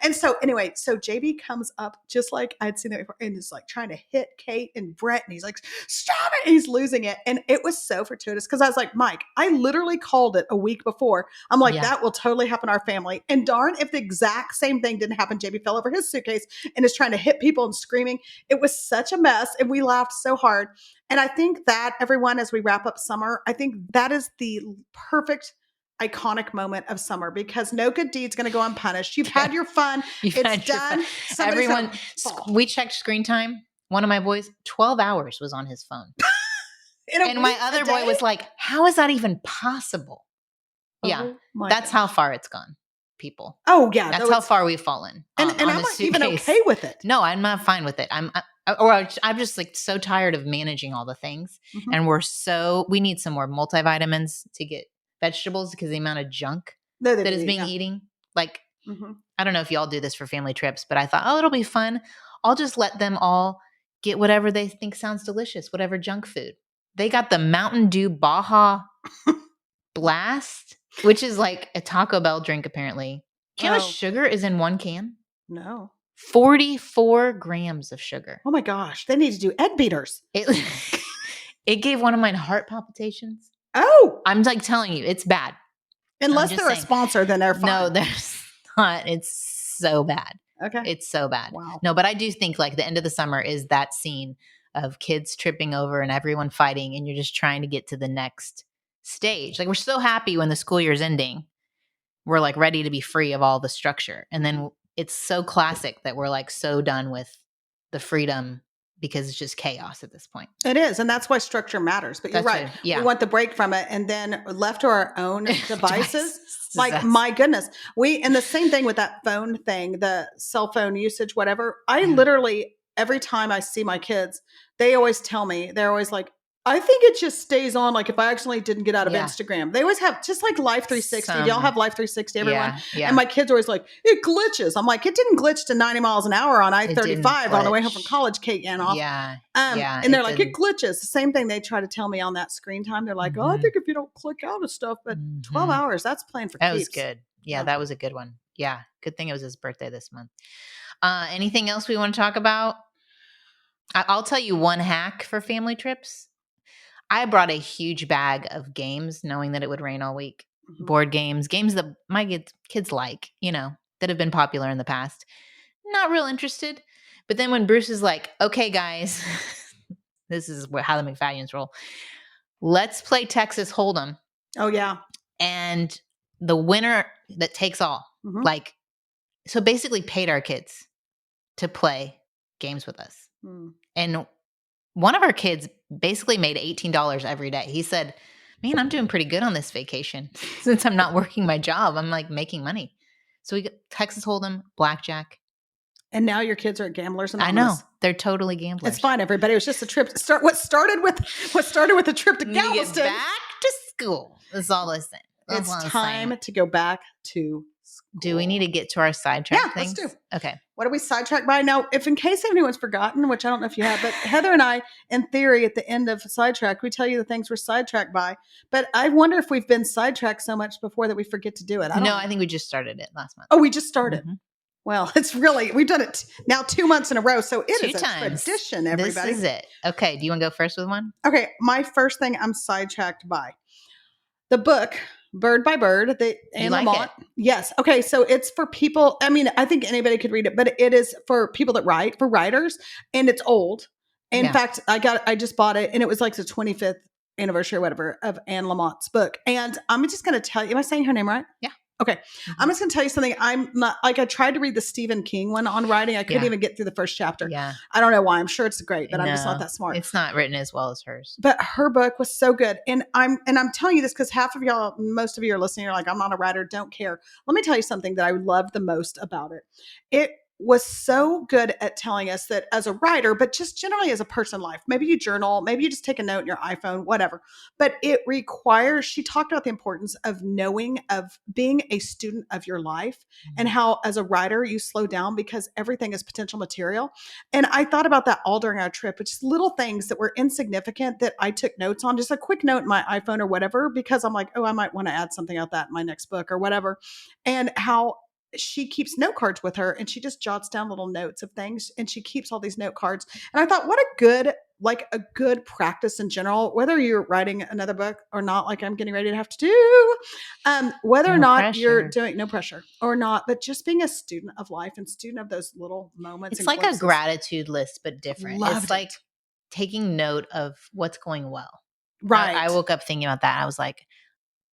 And so anyway, so JB comes up just like I'd seen that before and is like trying to hit Kate and Brett. And he's like, stop it. And he's losing it. And it was so fortuitous because I was like, Mike, I literally called it a week before. I'm like, that will totally happen to our family. And darn, if the exact same thing didn't happen, JB fell over his suitcase and is trying to hit people and screaming. It was such a mess. And we laughed so hard. And I think that everyone, as we wrap up summer, I think that is the perfect iconic moment of summer because no good deed's going to go unpunished. You've had your fun. It's done. Everyone, we checked screen time. One of my boys, 12 hours was on his phone. And my other boy was like, how is that even possible? Yeah. That's how far it's gone, people. Oh yeah. That's how far we've fallen. And I'm not even okay with it. No, I'm not fine with it. I'm just like so tired of managing all the things. Mm-hmm. And we need some more multivitamins to get vegetables because the amount of junk that is being eating. Like, I don't know if y'all do this for family trips, but I thought, it'll be fun. I'll just let them all get whatever they think sounds delicious, whatever junk food. They got the Mountain Dew Baja Blast, which is like a Taco Bell drink apparently. You know how much sugar is in one can? No. 44 grams of sugar. Oh my gosh. They need to do egg beaters. It gave one of mine heart palpitations. Oh, I'm like telling you, it's bad. Unless they're a sponsor, then they're fine. No, there's not. It's so bad. Okay. It's so bad. Wow. No, but I do think like the end of the summer is that scene of kids tripping over and everyone fighting and you're just trying to get to the next stage. Like we're so happy when the school year's ending. We're like ready to be free of all the structure. And then it's so classic that we're like so done with the freedom because it's just chaos at this point. It is. And that's why structure matters. But you're right. Yeah. We want the break from it. And then left to our own devices, like my goodness. And the same thing with that phone thing, the cell phone usage, whatever. I literally, every time I see my kids, they always tell me, they're always like, I think it just stays on. Like if I actually didn't get out of Instagram, they always have just like Life 360. Do y'all have Life 360, everyone? Yeah. And my kids are always like, it glitches. I'm like, it didn't glitch to 90 miles an hour on I-35 on the way home from college, Kate Yanoff. And they're like, it glitches. The same thing they try to tell me on that screen time. They're like, oh, I think if you don't click out of stuff, but 12 hours, that's playing for keeps. That was good. Yeah, that was a good one. Yeah. Good thing it was his birthday this month. Anything else we want to talk about? I'll tell you one hack for family trips. I brought a huge bag of games knowing that it would rain all week. Board games that my kids like, that have been popular in the past. Not real interested. But then when Bruce is like, okay, guys, this is how the McFadden's roll. Let's play Texas Hold'em. Oh, yeah. And the winner that takes all. So basically paid our kids to play games with us. And one of our kids basically made $18 every day. He said, man, I'm doing pretty good on this vacation. Since I'm not working my job, I'm like making money. So we got Texas Hold'em, blackjack. And now your kids are gamblers. I know. They're totally gamblers. It's fine, everybody. It was just a trip. What started with a trip to Galveston. Get back to school. That's all I said. It's time to go back to school. Do we need to get to our sidetrack things? Let's do. Okay. What are we sidetracked by? Now, if in case anyone's forgotten, which I don't know if you have, but Heather and I, in theory, at the end of Sidetracked, we tell you the things we're sidetracked by. But I wonder if we've been sidetracked so much before that we forget to do it. I think we just started it last month. Oh, we just started. Well, we've done it now 2 months in a row. So it is a tradition, everybody. This is it. Okay. Do you want to go first with one? Okay. My first thing I'm sidetracked by. The book, Bird by Bird, Anne Lamont. Yes. Okay. So it's for people. I mean, I think anybody could read it, but it is for people that write, for writers, and it's old. In fact, I just bought it, and it was like the 25th anniversary or whatever of Anne Lamont's book. And I'm just going to tell you, am I saying her name right? Yeah. Okay. I'm just going to tell you something. I'm not like, I tried to read the Stephen King one on writing. I couldn't even get through the first chapter. Yeah. I don't know why. I'm sure it's great, but I'm just not that smart. It's not written as well as hers. But her book was so good. And I'm telling you this because most of you are listening. You're like, I'm not a writer. Don't care. Let me tell you something that I love the most about it. It was so good at telling us that as a writer, but just generally as a person in life, maybe you journal, maybe you just take a note in your iPhone, whatever. But she talked about the importance of being a student of your life and how as a writer, you slow down because everything is potential material. And I thought about that all during our trip, which is little things that were insignificant that I took notes on, just a quick note in my iPhone or whatever, because I'm like, oh, I might want to add something about that in my next book or whatever. And how she keeps note cards with her and she just jots down little notes of things and she keeps all these note cards. And I thought, what a good practice in general, whether you're writing another book or not, like I'm getting ready to have to do, whether or not you're doing no pressure or not, but just being a student of life and student of those little moments. It's like glimpses. A gratitude list, but different. It's like taking note of what's going well. Right. I woke up thinking about that. I was like,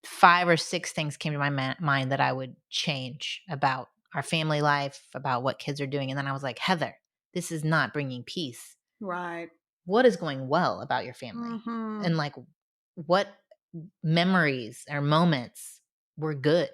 5 or 6 things came to my mind that I would change about our family life, about what kids are doing. And then I was like, Heather, this is not bringing peace. Right. What is going well about your family? And like, what memories or moments were good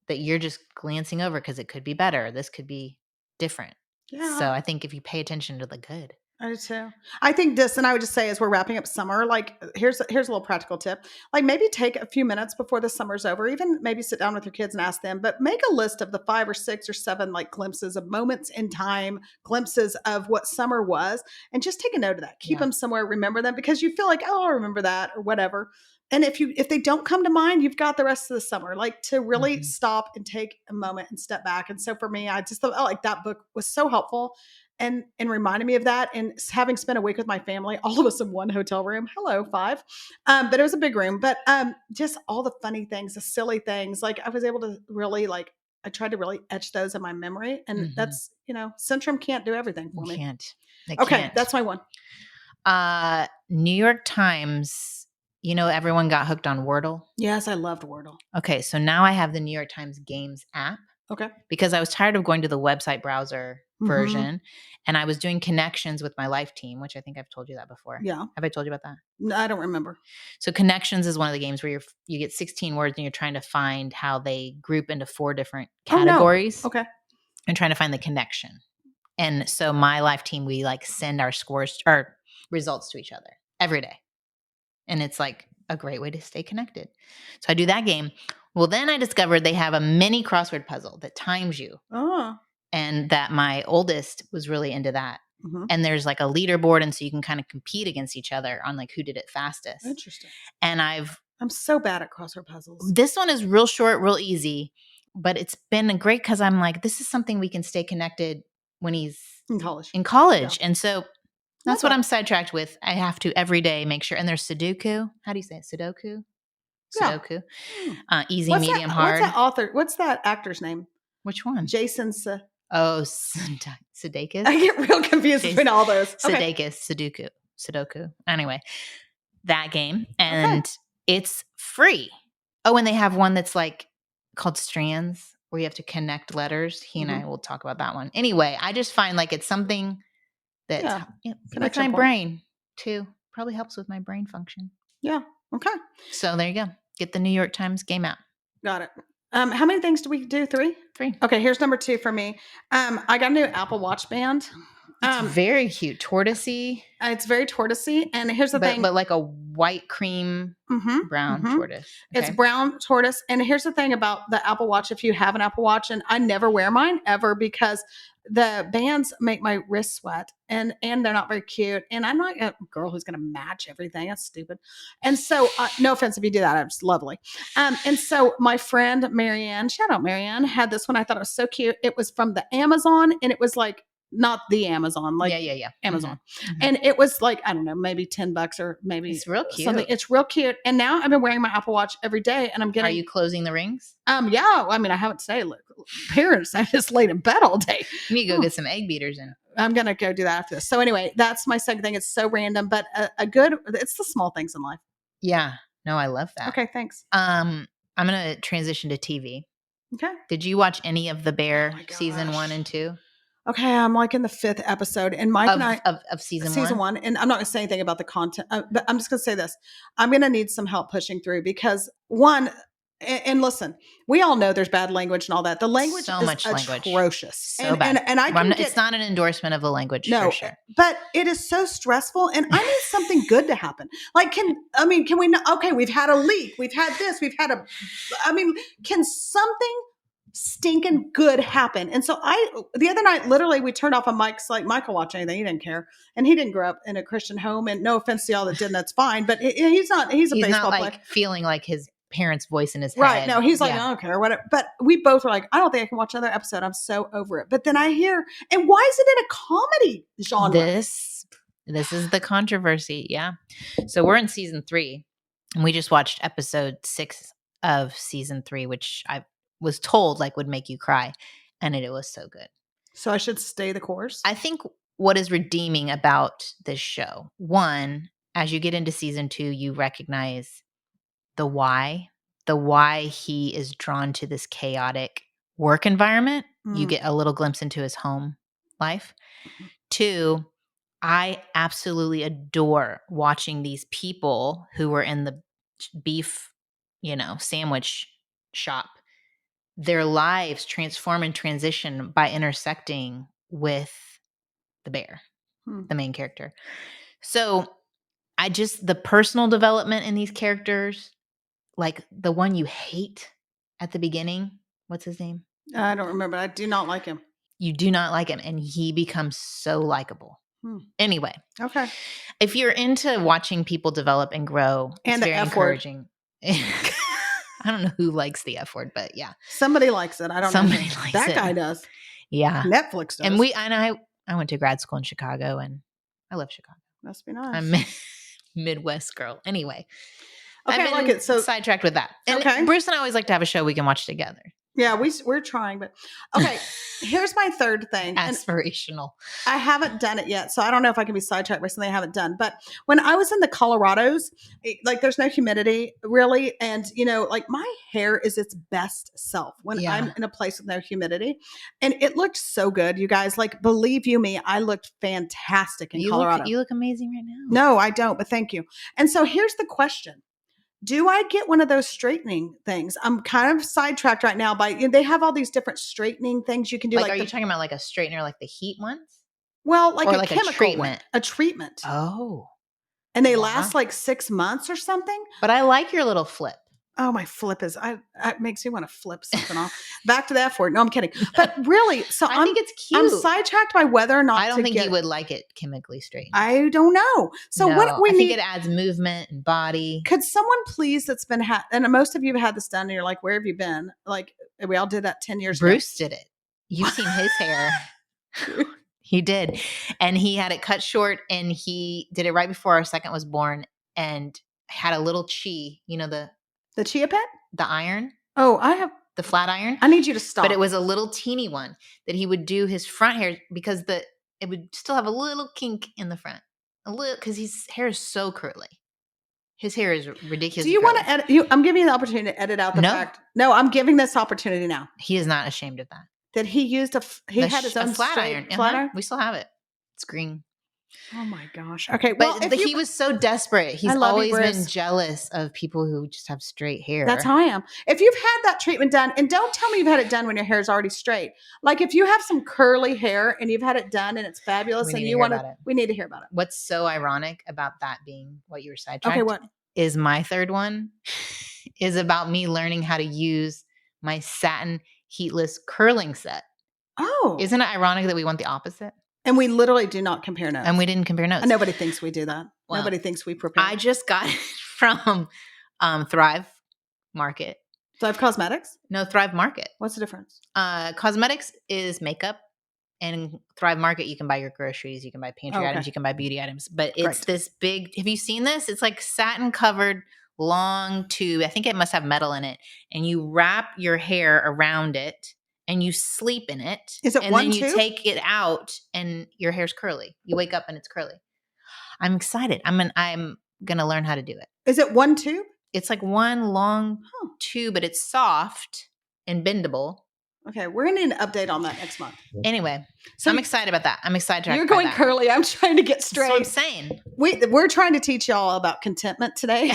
that you're just glancing over because it could be better. This could be different. Yeah. So I think if you pay attention to the good. I do too. I think this, and I would just say as we're wrapping up summer, like here's a little practical tip. Like maybe take a few minutes before the summer's over, even maybe sit down with your kids and ask them, but make a list of the 5 or 6 or 7 like glimpses of moments in time, glimpses of what summer was, and just take a note of that. Keep them somewhere, remember them, because you feel like, oh, I'll remember that or whatever. And if they don't come to mind, you've got the rest of the summer, like to really stop and take a moment and step back. And so for me, I just thought, like that book was so helpful. And reminded me of that. And having spent a week with my family, all of us in one hotel room. Hello, 5. But it was a big room. But just all the funny things, the silly things. Like I was able to really I tried to really etch those in my memory. And that's, Centrum can't do everything for me. Can't. That's my one. New York Times, everyone got hooked on Wordle. Yes, I loved Wordle. Okay, so now I have the New York Times Games app. Okay. Because I was tired of going to the website browser version and I was doing connections with my life team, which I think I've told you that before. Yeah. Have I told you about that? No, I don't remember. So connections is one of the games where you get 16 words and you're trying to find how they group into 4 different categories. Okay. And trying to find the connection. And so my life team, we send our scores or results to each other every day. And it's like a great way to stay connected. So I do that game. Well, then I discovered they have a mini crossword puzzle that times you. Oh. And that my oldest was really into that. Mm-hmm. And there's like a leaderboard. And so you can kind of compete against each other on like who did it fastest. Interesting. And I'm so bad at crossword puzzles. This one is real short, real easy, but it's been great because I'm like, this is something we can stay connected when he's in college. Yeah. And so that's what I'm sidetracked with. I have to every day make sure. And there's Sudoku. How do you say it? Sudoku? Sudoku. Yeah. Easy, medium, hard. What's that author? What's that actor's name? Which one? Jason. Sudeikis. I get real confused between all those. Sudoku. Sudoku. Anyway, that game. And it's free. Oh, and they have one that's like called Strands where you have to connect letters. He and I will talk about that one. Anyway, I just find like it's something that with my brain too. Probably helps with my brain function. Yeah. Okay. So there you go. Get the New York Times game app. Got it. How many things do we do? 3? 3. Okay, here's number 2 for me. I got a new Apple Watch band. It's very cute. Tortoisey. It's very tortoisey. And here's the thing. But like a white cream brown tortoise. Okay. It's brown tortoise. And here's the thing about the Apple Watch. If you have an Apple Watch, and I never wear mine ever because the bands make my wrist sweat and they're not very cute. And I'm not a girl who's going to match everything. That's stupid. And so no offense if you do that. It's lovely. And so my friend Marianne, shout out Marianne, had this one. I thought it was so cute. It was from the Amazon and it was like, not the Amazon, like Amazon. Mm-hmm. And it was like, I don't know, maybe $10 or maybe it's real cute. Something. It's real cute. And now I've been wearing my Apple Watch every day and I'm getting. Are you closing the rings? Yeah. I mean, I haven't today. Look, parents, I just laid in bed all day. You need to go get some egg beaters in. I'm going to go do that after this. So anyway, that's my second thing. It's so random, but it's the small things in life. Yeah. No, I love that. Okay. Thanks. I'm going to transition to TV. Okay. Did you watch any of The Bear season 1 and 2? Okay, I'm like in the 5th episode, and Mike and I of season 1, and I'm not going to say anything about the content, but I'm just going to say this: I'm going to need some help pushing through because one, and listen, we all know there's bad language and all that. The language is atrocious, so bad. And I can it's not an endorsement of the language, no, for sure. But it is so stressful, and I need something good to happen. Like, can we? Okay, we've had a leak, we've had this, can something stinking good happen? And so the other night, literally, we turned off a Mike's like, Michael watch anything. He didn't care. And he didn't grow up in a Christian home. And no offense to y'all that didn't, that's fine. But he's a baseball player. Feeling like his parents' voice in his head. Right. No, he's like, I don't care. Whatever. But we both were like, I don't think I can watch another episode. I'm so over it. But then I hear, and why is it in a comedy genre? This is the controversy. Yeah. So we're in season 3 and we just watched episode 6 of season 3, which I was told like would make you cry, and it was so good. So I should stay the course? I think what is redeeming about this show, one, as you get into season 2, you recognize the why he is drawn to this chaotic work environment. You get a little glimpse into his home life. 2, I absolutely adore watching these people who were in the beef, sandwich shop, their lives transform and transition by intersecting with the bear, the main character. So the personal development in these characters, like the one you hate at the beginning, what's his name? I don't remember. I do not like him. You do not like him, and he becomes so likable. Anyway. Okay. If you're into watching people develop and grow, and it's very encouraging. I don't know who likes the F word, but yeah. Somebody likes it. I don't know. Somebody likes it. That guy does. Yeah. Netflix does. And I went to grad school in Chicago, and I love Chicago. Must be nice. I'm a Midwest girl. Anyway. Okay, I like it. So sidetracked with that. And Bruce and I always like to have a show we can watch together. Yeah, we're trying, but okay. Here's my third thing. Aspirational. I haven't done it yet, so I don't know if I can be sidetracked by something I haven't done. But when I was in the Colorados, like there's no humidity really, and like my hair is its best self when I'm in a place with no humidity, and it looked so good, you guys. Like, believe you me, I looked fantastic in Colorado. You look amazing right now. No, I don't, but thank you. And so here's the question. Do I get one of those straightening things? I'm kind of sidetracked right now they have all these different straightening things you can do. Like are you talking about like a straightener, like the heat ones? Well, like or a like chemical treatment. A treatment. Oh. And they last like 6 months or something. But I like your little flip. Oh, my flip is, it makes me want to flip something off. Back to the F word. No, I'm kidding. But really, so I think it's cute. I'm sidetracked by whether or not I don't think you would like it chemically straightened. I don't know. So what we I need. think it adds movement and body. Could someone please that's been, and most of you have had this done and you're like, where have you been? Like we all did that 10 years ago. Bruce did it. You've seen his hair. He did. And he had it cut short and he did it right before our second was born and had a little chi, the chia pet? The iron. Oh, I have the flat iron. I need you to stop. But it was a little teeny one that he would do his front hair because it would still have a little kink in the front. A little, because his hair is so curly. His hair is ridiculous. Do you want to edit? I'm giving you the opportunity to edit out the fact. No, I'm giving this opportunity now. He is not ashamed of that. That he used he had his own flat iron. Flat iron? We still have it. It's green. Oh my gosh. Okay. Well, but he was so desperate. He's always been jealous of people who just have straight hair. That's how I am. If you've had that treatment done, and don't tell me you've had it done when your hair is already straight. Like if you have some curly hair and you've had it done and it's fabulous and you want to, we need to hear about it. What's so ironic about that being what you were sidetracked? Okay, what? Is my third one is about me learning how to use my satin heatless curling set. Oh. Isn't it ironic that we want the opposite? And we literally do not compare notes. And we didn't compare notes. And nobody thinks we do that. Well, nobody thinks we prepare. I just got it from Thrive Market. Thrive Cosmetics? No, Thrive Market. What's the difference? Cosmetics is makeup. And Thrive Market, you can buy your groceries. You can buy pantry items. You can buy beauty items. But it's this big – have you seen this? It's like satin-covered long tube. I think it must have metal in it. And you wrap your hair around it. And you sleep in it. Is it and one then you tube? Take it out and your hair's curly. You wake up and it's curly. I'm excited. I'm gonna learn how to do it. Is it one tube? It's like one long tube, but it's soft and bendable. Okay, we're gonna need an update on that next month. Anyway, so I'm excited about that. I'm excited. You're going curly. I'm trying to get straight. That's what I'm saying. We're trying to teach y'all about contentment today.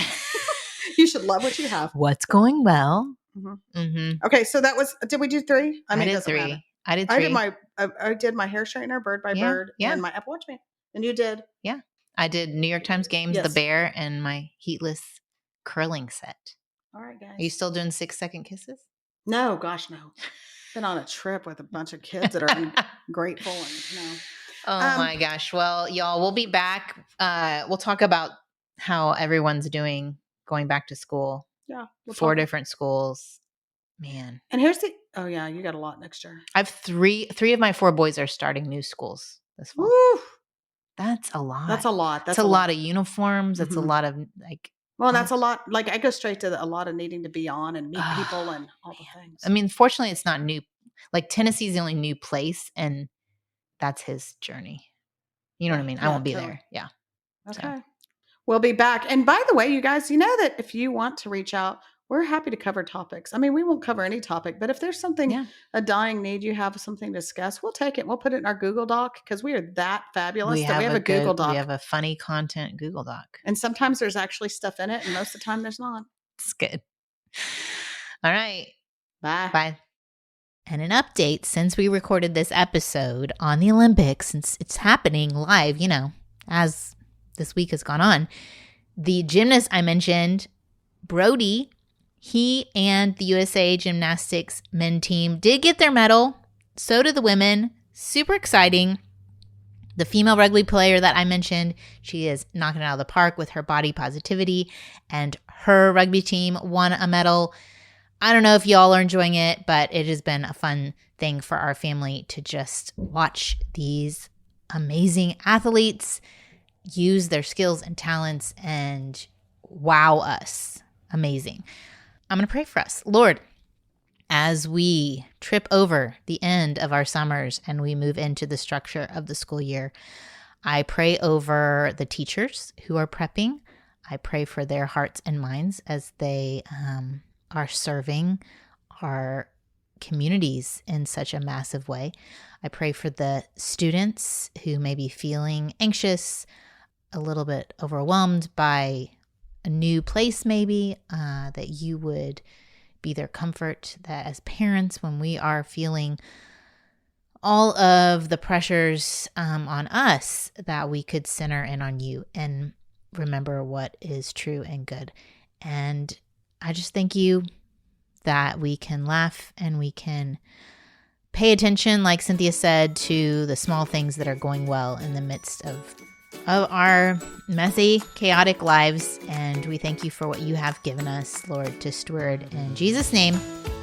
You should love what you have. What's going well? Mm-hmm. Mm-hmm. Okay, so that was. Did we do 3? I did 3. Matter. I did 3. I did my hair straightener, bird by bird, and my Apple Watch band. And you did? Yeah, I did New York Times Games, the bear, and my heatless curling set. All right, guys. Are you still doing 6-second kisses? No, gosh, no. Been on a trip with a bunch of kids that are ungrateful and no. Oh my gosh! Well, y'all, we'll be back. We'll talk about how everyone's doing going back to school. Yeah. 4 different schools. Man. And here's you got a lot next year. I have 3 of my 4 boys are starting new schools this fall. Woo. That's a lot. That's a lot. That's a lot of uniforms. That's a lot of well, that's a lot. Like I go straight to a lot of needing to be on and meet people and all the things. I mean, fortunately it's not new. Like Tennessee's the only new place and that's his journey. You know what I mean? I won't be there. Yeah. Okay. So. We'll be back. And by the way, you guys, you know that if you want to reach out, we're happy to cover topics. I mean, we won't cover any topic, but if there's something, a dying need, you have something to discuss, we'll take it. We'll put it in our Google Doc because we are that fabulous that we have a Google Doc. We have a funny content Google Doc. And sometimes there's actually stuff in it and most of the time there's not. It's good. All right. Bye. Bye. And an update since we recorded this episode on the Olympics, since it's happening live, as this week has gone on. The gymnast I mentioned, Brody, he and the USA Gymnastics men team did get their medal. So did the women. Super exciting. The female rugby player that I mentioned, she is knocking it out of the park with her body positivity, and her rugby team won a medal. I don't know if y'all are enjoying it, but it has been a fun thing for our family to just watch these amazing athletes use their skills and talents and wow us. Amazing. I'm going to pray for us. Lord, as we trip over the end of our summers and we move into the structure of the school year, I pray over the teachers who are prepping. I pray for their hearts and minds as they are serving our communities in such a massive way. I pray for the students who may be feeling anxious, a little bit overwhelmed by a new place maybe, that you would be their comfort, that as parents, when we are feeling all of the pressures on us, that we could center in on you. And remember what is true and good. And I just thank you that we can laugh and we can pay attention, like Cynthia said, to the small things that are going well in the midst of our messy, chaotic lives. And we thank you for what you have given us, Lord, to steward. In Jesus' name,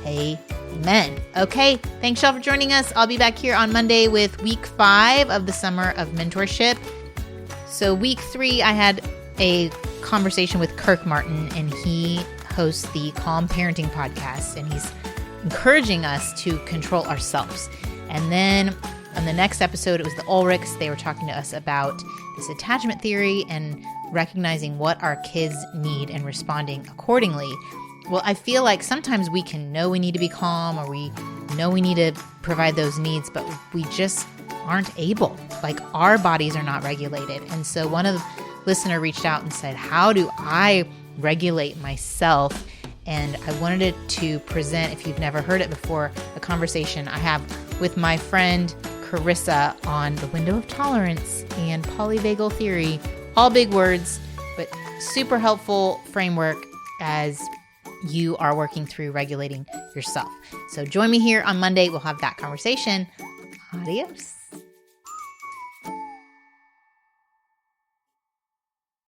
amen. Okay, thanks y'all for joining us. I'll be back here on Monday with week 5 of the Summer of Mentorship. So week 3, I had a conversation with Kirk Martin, and he hosts the Calm Parenting podcast, and he's encouraging us to control ourselves. And then on the next episode, it was the Ulrichs. They were talking to us about this attachment theory and recognizing what our kids need and responding accordingly. Well, I feel like sometimes we can know we need to be calm, or we know we need to provide those needs, but we just aren't able. Like, our bodies are not regulated. And so one of the listener reached out and said, how do I regulate myself? And I wanted to present, if you've never heard it before, a conversation I have with my friend Carissa on the window of tolerance and polyvagal theory. All big words, but super helpful framework as you are working through regulating yourself. So join me here on Monday. We'll have that conversation. Adios.